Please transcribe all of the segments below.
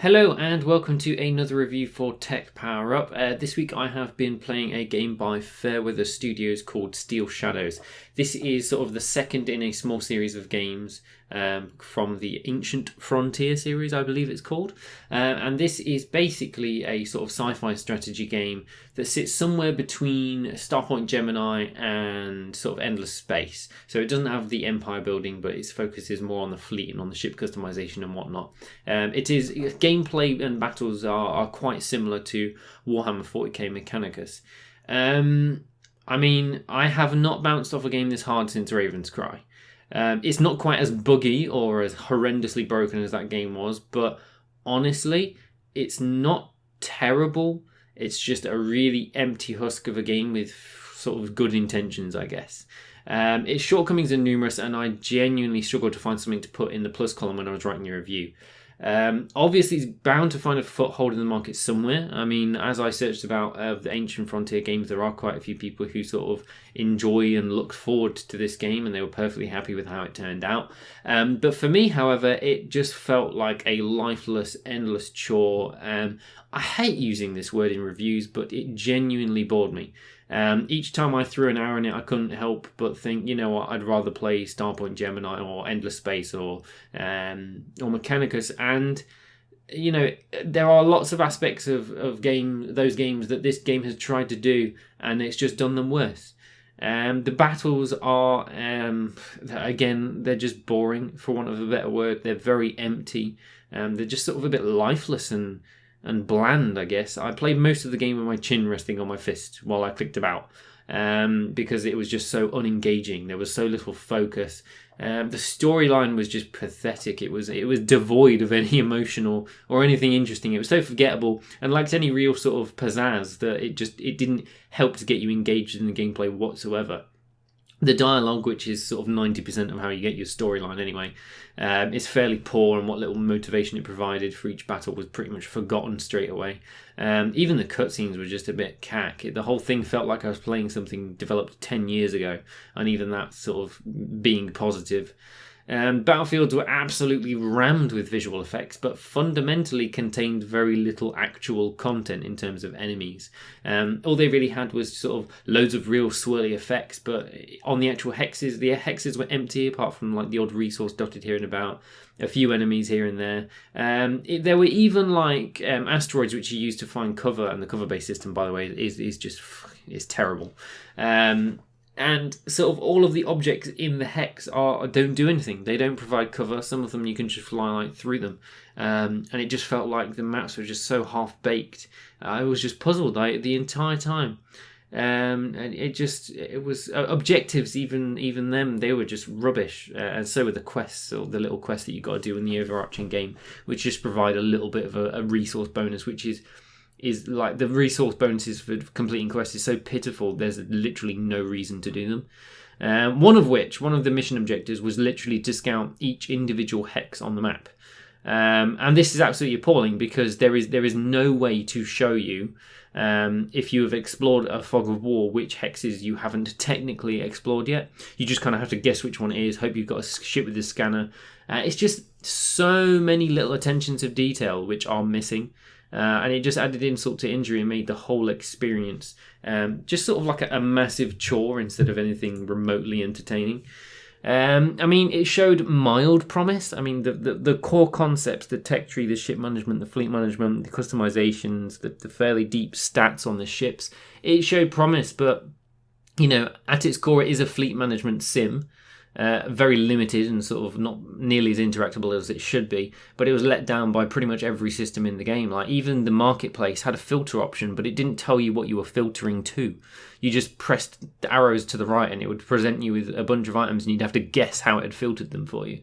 Hello and welcome to another review for TechPowerUp. This week I have been playing a game by Fairweather Studios called Steel Shadows. This is sort of the second in a small series of games from the Ancient Frontier series, I believe it's called. And this is basically a sort of sci-fi strategy game that sits somewhere between Starpoint Gemini and sort of Endless Space. So it doesn't have the empire building, but its focus is more on the fleet and on the ship customization and whatnot. It is gameplay and battles are quite similar to Warhammer 40k Mechanicus. I mean, I have not bounced off a game this hard since Raven's Cry. It's not quite as buggy or as horrendously broken as that game was, but honestly, it's not terrible. It's just a really empty husk of a game with sort of good intentions, I guess. Its shortcomings are numerous, and I genuinely struggled to find something to put in the plus column when I was writing a review. Obviously, it's bound to find a foothold in the market somewhere. I mean, as I searched about the Ancient Frontier games, there are quite a few people who sort of enjoy and look forward to this game, and they were perfectly happy with how it turned out. But for me, however, it just felt like a lifeless, endless chore. I hate using this word in reviews, but it genuinely bored me. Each time I threw an hour in it, I couldn't help but think, you know what, I'd rather play Starpoint Gemini or Endless Space or Mechanicus. And, you know, there are lots of aspects of those games that this game has tried to do, and it's just done them worse. The battles are, again, they're just boring, for want of a better word. They're very empty. They're just sort of a bit lifeless and bland, I guess. I played most of the game with my chin resting on my fist while I clicked about, because it was just so unengaging. There was so little focus. The storyline was just pathetic. It was devoid of any emotional or anything interesting. It was so forgettable and lacked any real sort of pizzazz that it didn't help to get you engaged in the gameplay whatsoever. The dialogue, which is sort of 90% of how you get your storyline anyway, is fairly poor, and what little motivation it provided for each battle was pretty much forgotten straight away. Even the cutscenes were just a bit cack. The whole thing felt like I was playing something developed 10 years ago, and even that sort of being positive. Battlefields were absolutely rammed with visual effects, but fundamentally contained very little actual content in terms of enemies. All they really had was sort of loads of real swirly effects, but on the actual hexes, the hexes were empty apart from like the odd resource dotted here and about, a few enemies here and there. There were even like asteroids which you use to find cover, and the cover-based system, by the way, is terrible. And sort of all of the objects in the hex don't do anything. They don't provide cover. Some of them you can just fly like through them. And it just felt like the maps were just so half-baked. I was just puzzled like the entire time. And it was objectives, even them, they were just rubbish. And so were the quests, or the little quests that you got to do in the overarching game, which just provide a little bit of a resource bonus, which is like the resource bonuses for completing quests is so pitiful, there's literally no reason to do them. One of the mission objectives was literally to scout each individual hex on the map. And this is absolutely appalling, because there is no way to show you, if you have explored a fog of war, which hexes you haven't technically explored yet. You just kind of have to guess which one it is, hope you've got a ship with a scanner. It's just so many little attentions of detail which are missing. And it just added insult to injury and made the whole experience just sort of like a massive chore instead of anything remotely entertaining. I mean, it showed mild promise. I mean, the core concepts, the tech tree, the ship management, the fleet management, the customizations, the fairly deep stats on the ships, it showed promise. But, you know, at its core, it is a fleet management sim. Very limited and sort of not nearly as interactable as it should be, but it was let down by pretty much every system in the game. Like, even the marketplace had a filter option, but it didn't tell you what you were filtering to. You just pressed the arrows to the right and it would present you with a bunch of items, and you'd have to guess how it had filtered them for you.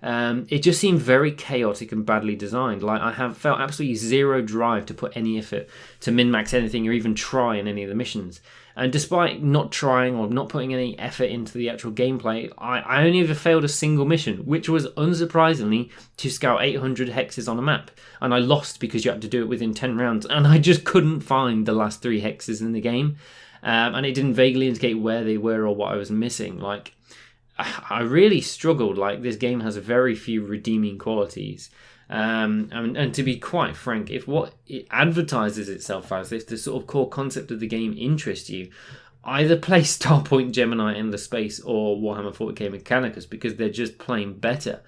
It just seemed very chaotic and badly designed. Like, I have felt absolutely zero drive to put any effort to min-max anything or even try in any of the missions. And despite not trying or not putting any effort into the actual gameplay, I only ever failed a single mission, which was, unsurprisingly, to scout 800 hexes on a map. And I lost because you had to do it within 10 rounds, and I just couldn't find the last 3 hexes in the game. And it didn't vaguely indicate where they were or what I was missing. Like, I really struggled. Like, this game has very few redeeming qualities. And to be quite frank, if what it advertises itself as, if the sort of core concept of the game interests you, either play Starpoint Gemini in the Space or Warhammer 40k Mechanicus, because they're just plain better.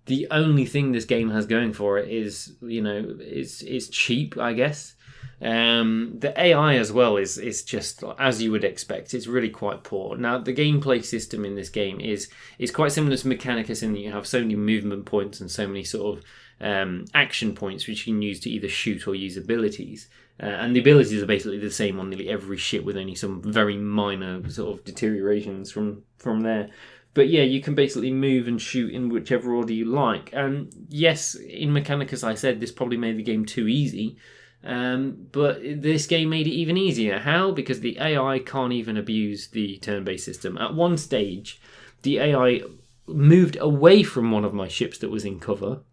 The only thing this game has going for it is, it's cheap, I guess. The AI as well is just as you would expect. It's really quite poor. Now, the gameplay system in this game is quite similar to Mechanicus in that you have so many movement points and so many sort of action points which you can use to either shoot or use abilities. And the abilities are basically the same on nearly every ship, with only some very minor sort of deteriorations from there. But yeah, you can basically move and shoot in whichever order you like. And yes, in Mechanicus, I said this probably made the game too easy. But this game made it even easier. How? Because the AI can't even abuse the turn-based system. At one stage, the AI moved away from one of my ships that was in cover,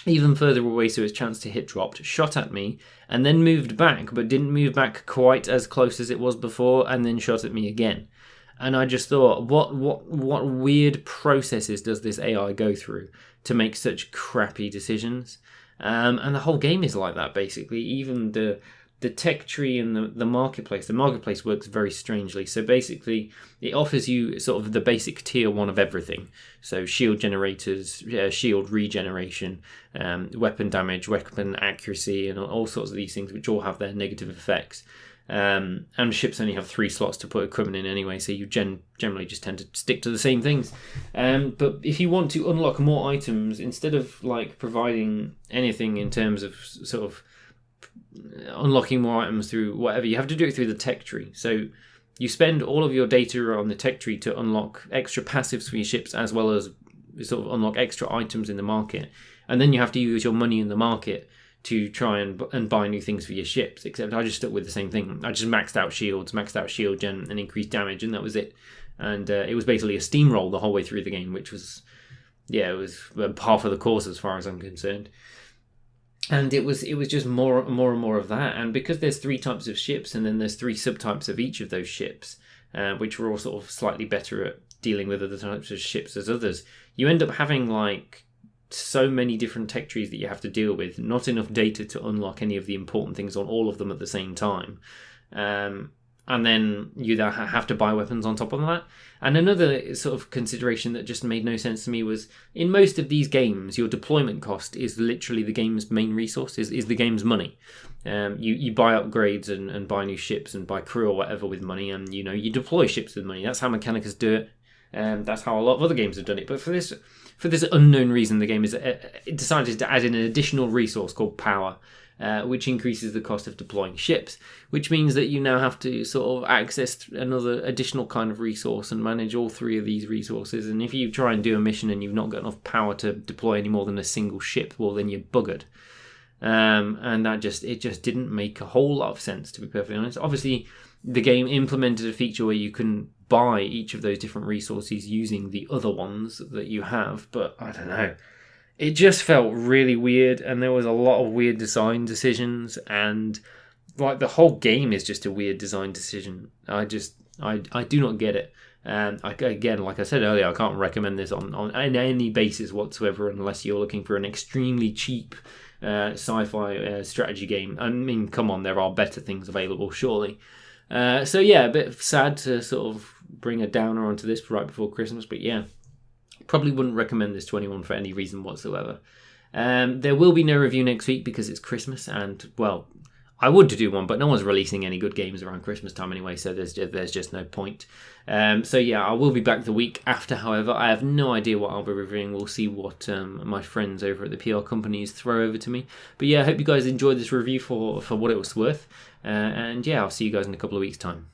even further away so its chance to hit dropped, shot at me, and then moved back, but didn't move back quite as close as it was before, and then shot at me again. And I just thought, what weird processes does this AI go through to make such crappy decisions? And the whole game is like that, basically. Even the tech tree and the marketplace. The marketplace works very strangely. So basically, it offers you sort of the basic tier 1 of everything. So shield generators, shield regeneration, weapon damage, weapon accuracy, and all sorts of these things, which all have their negative effects. And ships only have 3 slots to put equipment in anyway, so you generally just tend to stick to the same things. But if you want to unlock more items, instead of like providing anything in terms of sort of unlocking more items through whatever, you have to do it through the tech tree. So you spend all of your data on the tech tree to unlock extra passives for your ships, as well as sort of unlock extra items in the market. And then you have to use your money in the market to try and buy new things for your ships, except I just stuck with the same thing. I just maxed out shields, maxed out shield gen, and increased damage, and that was it. And it was basically a steamroll the whole way through the game, which was, it was half of the course as far as I'm concerned. And it was just more and more of that. And because there's 3 types of ships, and then there's 3 subtypes of each of those ships, which were all sort of slightly better at dealing with other types of ships as others, you end up having like so many different tech trees that you have to deal with, not enough data to unlock any of the important things on all of them at the same time. And then you have to buy weapons on top of that. And another sort of consideration that just made no sense to me was, in most of these games, your deployment cost is literally the game's main resource, is the game's money. You buy upgrades and buy new ships and buy crew or whatever with money, and you deploy ships with money. That's how Mechanicus do it. That's how a lot of other games have done it. But for this unknown reason, the game it decided to add in an additional resource called power, which increases the cost of deploying ships, which means that you now have to sort of access another additional kind of resource and manage all 3 of these resources. And if you try and do a mission and you've not got enough power to deploy any more than a single ship, well, then you're buggered. And it just didn't make a whole lot of sense, to be perfectly honest. Obviously, the game implemented a feature where you can buy each of those different resources using the other ones that you have, but I don't know. It just felt really weird, and there was a lot of weird design decisions, and like the whole game is just a weird design decision. I do not get it. Again, like I said earlier, I can't recommend this on any basis whatsoever unless you're looking for an extremely cheap sci-fi strategy game. I mean, come on, there are better things available, surely. So yeah, a bit sad to sort of bring a downer onto this right before Christmas, but yeah, probably wouldn't recommend this to anyone for any reason whatsoever. There will be no review next week because it's Christmas, and well, I would do one, but no one's releasing any good games around Christmas time anyway, so there's just no point. So yeah, I will be back the week after. However, I have no idea what I'll be reviewing. We'll see what my friends over at the PR companies throw over to me. But yeah, I hope you guys enjoyed this review for what it was worth. And yeah, I'll see you guys in a couple of weeks' time.